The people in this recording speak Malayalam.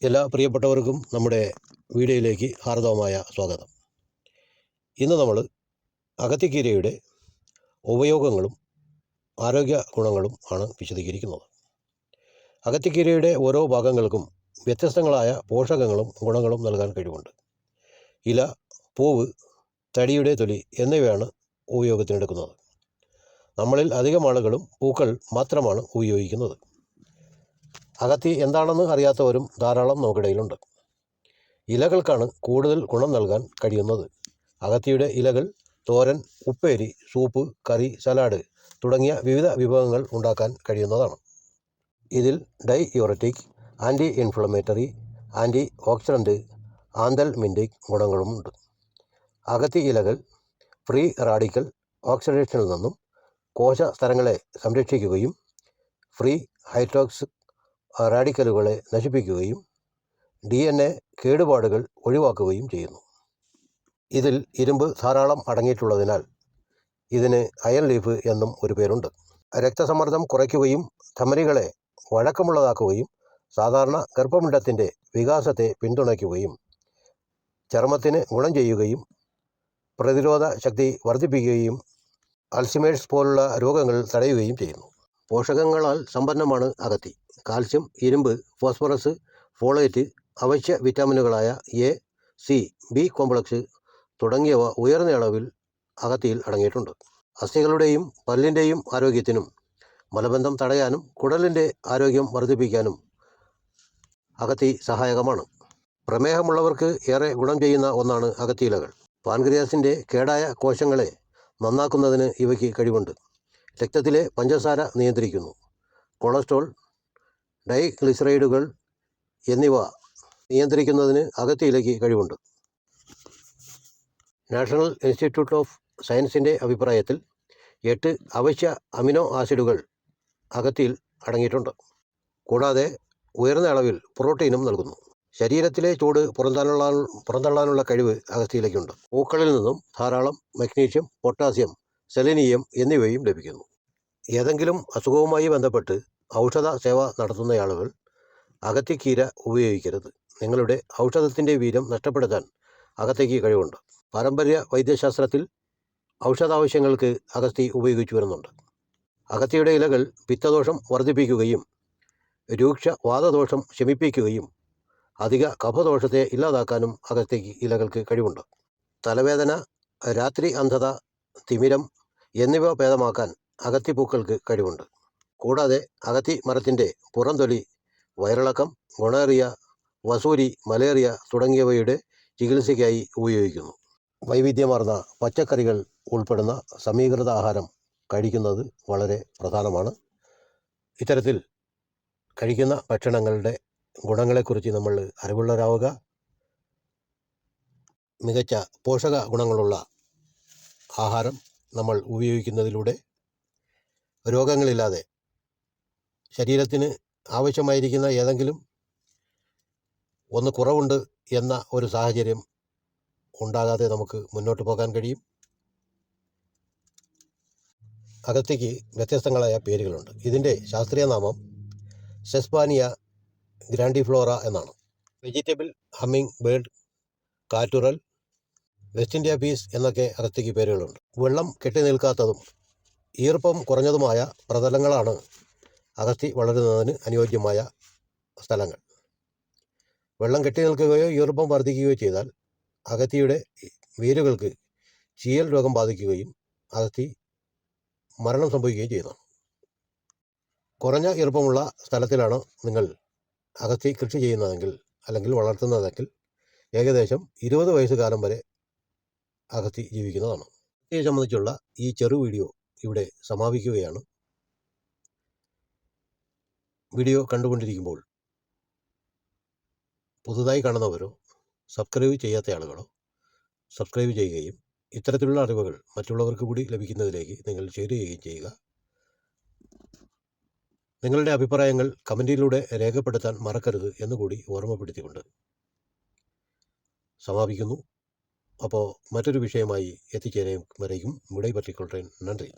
എല്ലാ പ്രിയപ്പെട്ടവർക്കും നമ്മുടെ വീഡിയോയിലേക്ക് ഹാർദവമായ സ്വാഗതം. ഇന്ന് നമ്മൾ അഗത്തിക്കീരയുടെ ഉപയോഗങ്ങളും ആരോഗ്യ ഗുണങ്ങളും ആണ് വിശദീകരിക്കുന്നത്. അഗത്തിക്കീരയുടെ ഓരോ ഭാഗങ്ങൾക്കും വ്യത്യസ്തങ്ങളായ പോഷകങ്ങളും ഗുണങ്ങളും നൽകാൻ കഴിവുണ്ട്. ഇല, പൂവ്, തടിയുടെ തൊലി എന്നിവയാണ് ഉപയോഗത്തിനെടുക്കുന്നത്. നമ്മളിൽ അധികം ആളുകളും പൂക്കൾ മാത്രമാണ് ഉപയോഗിക്കുന്നത്. അഗത്തി എന്താണെന്ന് അറിയാത്തവരും ധാരാളം നമുക്കിടയിലുണ്ട്. ഇലകൾക്കാണ് കൂടുതൽ ഗുണം നൽകാൻ കഴിയുന്നത്. അഗത്തിയുടെ ഇലകൾ തോരൻ, ഉപ്പേരി, സൂപ്പ്, കറി, സലാഡ് തുടങ്ങിയ വിവിധ വിഭവങ്ങൾ ഉണ്ടാക്കാൻ കഴിയുന്നതാണ്. ഇതിൽ diuretic, anti inflammatory, antioxidant, anthelmintic ഗുണങ്ങളുമുണ്ട്. അഗത്തി ഇലകൾ ഫ്രീ റാഡിക്കൽ ഓക്സിഡേഷനിൽ നിന്നും കോശ സ്ഥലങ്ങളെ സംരക്ഷിക്കുകയും ഫ്രീ ഹൈഡ്രോക്സ് റാഡിക്കലുകളെ നശിപ്പിക്കുകയും DNA കേടുപാടുകൾ ഒഴിവാക്കുകയും ചെയ്യുന്നു. ഇതിൽ ഇരുമ്പ് ധാരാളം അടങ്ങിയിട്ടുള്ളതിനാൽ ഇതിന് അയൺ ലീഫ് എന്നും ഒരു പേരുണ്ട്. രക്തസമ്മർദ്ദം കുറയ്ക്കുകയും ധമനികളെ വഴക്കമുള്ളതാക്കുകയും സാധാരണ ഗർഭപിണ്ഡത്തിൻ്റെ വികാസത്തെ പിന്തുണയ്ക്കുകയും ചർമ്മത്തിന് ഗുണം ചെയ്യുകയും പ്രതിരോധ ശക്തി വർദ്ധിപ്പിക്കുകയും അൾസിമേഴ്സ് പോലുള്ള രോഗങ്ങൾ തടയുകയും ചെയ്യുന്നു. പോഷകങ്ങളാൽ സമ്പന്നമാണ് അഗത്തി. കാൽസ്യം, ഇരുമ്പ്, ഫോസ്ഫറസ്, ഫോളേറ്റ്, അവശ്യ വിറ്റാമിനുകളായ എ, സി, ബി കോംപ്ലക്സ് തുടങ്ങിയവ ഉയർന്ന അളവിൽ അഗത്തിയിൽ അടങ്ങിയിട്ടുണ്ട്. അസ്ഥികളുടെയും പല്ലിൻ്റെയും ആരോഗ്യത്തിനും മലബന്ധം തടയാനും കുടലിൻ്റെ ആരോഗ്യം വർദ്ധിപ്പിക്കാനും അഗത്തി സഹായകമാണ്. പ്രമേഹമുള്ളവർക്ക് ഏറെ ഗുണം ചെയ്യുന്ന ഒന്നാണ് അഗത്തിയിലകൾ. പാൻക്രിയാസിൻ്റെ കേടായ കോശങ്ങളെ നന്നാക്കുന്നതിന് ഇവയ്ക്ക് കഴിവുണ്ട്. രക്തത്തിലെ പഞ്ചസാര നിയന്ത്രിക്കുന്നു. കൊളസ്ട്രോൾ, ഡൈഗ്ലിസറൈഡുകൾ എന്നിവ നിയന്ത്രിക്കുന്നതിന് അഗത്തിയിലയ്ക്ക് കഴിവുണ്ട്. നാഷണൽ ഇൻസ്റ്റിറ്റ്യൂട്ട് ഓഫ് സയൻസിൻ്റെ അഭിപ്രായത്തിൽ 8 അവശ്യ അമിനോ ആസിഡുകൾ അഗത്തിയിൽ അടങ്ങിയിട്ടുണ്ട്. കൂടാതെ ഉയർന്ന അളവിൽ പ്രോട്ടീനും നൽകുന്നു. ശരീരത്തിലെ ചൂട് പുറന്തള്ളാനുള്ള കഴിവ് അഗത്തിയിലയ്ക്കുണ്ട്. പൂക്കളിൽ നിന്നും ധാരാളം മഗ്നീഷ്യം, പൊട്ടാസ്യം, സെലനിയം എന്നിവയും ലഭിക്കുന്നു. ഏതെങ്കിലും അസുഖവുമായി ബന്ധപ്പെട്ട് ഔഷധ സേവ നടത്തുന്ന ആളുകൾ അഗത്തിക്കീര ഉപയോഗിക്കരുത്. നിങ്ങളുടെ ഔഷധത്തിൻ്റെ വീര്യം നഷ്ടപ്പെടുത്താൻ അഗത്തിക്ക് കഴിവുണ്ട്. പാരമ്പര്യ വൈദ്യശാസ്ത്രത്തിൽ ഔഷധാവശ്യങ്ങൾക്ക് അഗത്തി ഉപയോഗിച്ചു വരുന്നുണ്ട്. അഗത്തിയുടെ ഇലകൾ പിത്തദോഷം വർദ്ധിപ്പിക്കുകയും രൂക്ഷ വാതദോഷം ശമിപ്പിക്കുകയും അധിക കഫദോഷത്തെ ഇല്ലാതാക്കാനും അഗത്തി ഇലകൾക്ക് കഴിവുണ്ട്. തലവേദന, രാത്രി അന്ധത, തിമിരം എന്നിവ ഭേദമാക്കാൻ അഗത്തിപ്പൂക്കൾക്ക് കഴിവുണ്ട്. കൂടാതെ അഗത്തി മരത്തിൻ്റെ പുറംതൊലി വയറിളക്കം, ഗൊണേറിയ, വസൂരി, മലേറിയ തുടങ്ങിയവയുടെ ചികിത്സയ്ക്കായി ഉപയോഗിക്കുന്നു. വൈവിധ്യമാർന്ന പച്ചക്കറികൾ ഉൾപ്പെടുന്ന സമീകൃത ആഹാരം കഴിക്കുന്നത് വളരെ പ്രധാനമാണ്. ഇത്തരത്തിൽ കഴിക്കുന്ന ഭക്ഷണങ്ങളുടെ ഗുണങ്ങളെക്കുറിച്ച് നമ്മൾ അറിവുള്ളവരാവുക. മികച്ച പോഷക ഗുണങ്ങളുള്ള ആഹാരം നമ്മൾ ഉപയോഗിക്കുന്നതിലൂടെ രോഗങ്ങളില്ലാതെ ശരീരത്തിന് ആവശ്യമായിരിക്കുന്ന ഏതെങ്കിലും ഒന്ന് കുറവുണ്ട് എന്ന ഒരു സാഹചര്യം ഉണ്ടാകാതെ നമുക്ക് മുന്നോട്ട് പോകാൻ കഴിയും. അഗത്തിക്ക് വ്യത്യസ്തങ്ങളായ പേരുകളുണ്ട്. ഇതിൻ്റെ ശാസ്ത്രീയ നാമം സെസ്പാനിയ ഗ്രാൻഡിഫ്ലോറ എന്നാണ്. വെജിറ്റബിൾ ഹമ്മിങ് ബേർഡ്, കാറ്റുറൽ, വെസ്റ്റ് ഇന്ത്യ പീസ് എന്നൊക്കെ അഗത്തിക്ക് പേരുകളുണ്ട്. വെള്ളം കെട്ടി നിൽക്കാത്തതും ഈർപ്പം കുറഞ്ഞതുമായ പ്രതലങ്ങളാണ് അഗത്തി വളരുന്നതിന് അനുയോജ്യമായ സ്ഥലങ്ങൾ. വെള്ളം കെട്ടി നിൽക്കുകയോ ഈർപ്പം വർദ്ധിക്കുകയോ ചെയ്താൽ അഗത്തിയുടെ വേരുകൾക്ക് ചീയൽ രോഗം ബാധിക്കുകയും അഗത്തി മരണം സംഭവിക്കുകയും ചെയ്യുന്നു. കുറഞ്ഞ ഈർപ്പമുള്ള സ്ഥലത്തിലാണ് നിങ്ങൾ അഗത്തി കൃഷി ചെയ്യുന്നതെങ്കിൽ അല്ലെങ്കിൽ വളർത്തുന്നതെങ്കിൽ ഏകദേശം 20 വയസ്സുകാലം വരെ അഗത്തി ജീവിക്കുന്നതാണ്. അഗത്തിയെ സംബന്ധിച്ചുള്ള ഈ ചെറു വീഡിയോ ഇവിടെ സമാപിക്കുകയാണ്. വീഡിയോ കണ്ടുകൊണ്ടിരിക്കുമ്പോൾ പുതുതായി കാണുന്നവരോ സബ്സ്ക്രൈബ് ചെയ്യാത്ത ആളുകളോ സബ്സ്ക്രൈബ് ചെയ്യുകയും ഇത്തരത്തിലുള്ള അറിവുകൾ മറ്റുള്ളവർക്ക് കൂടി ലഭിക്കുന്നതിലേക്ക് നിങ്ങൾ ഷെയർ ചെയ്യുകയും ചെയ്യുക. നിങ്ങളുടെ അഭിപ്രായങ്ങൾ കമൻറ്റിലൂടെ രേഖപ്പെടുത്താൻ മറക്കരുത് എന്നുകൂടി ഓർമ്മപ്പെടുത്തിക്കൊണ്ട് സമാപിക്കുന്നു. അപ്പോൾ മറ്റൊരു വിഷയമായി എത്തിച്ചേരും വരെയും വിടை പറ്റിക്കൊള്ളേൻ. നന്ദി.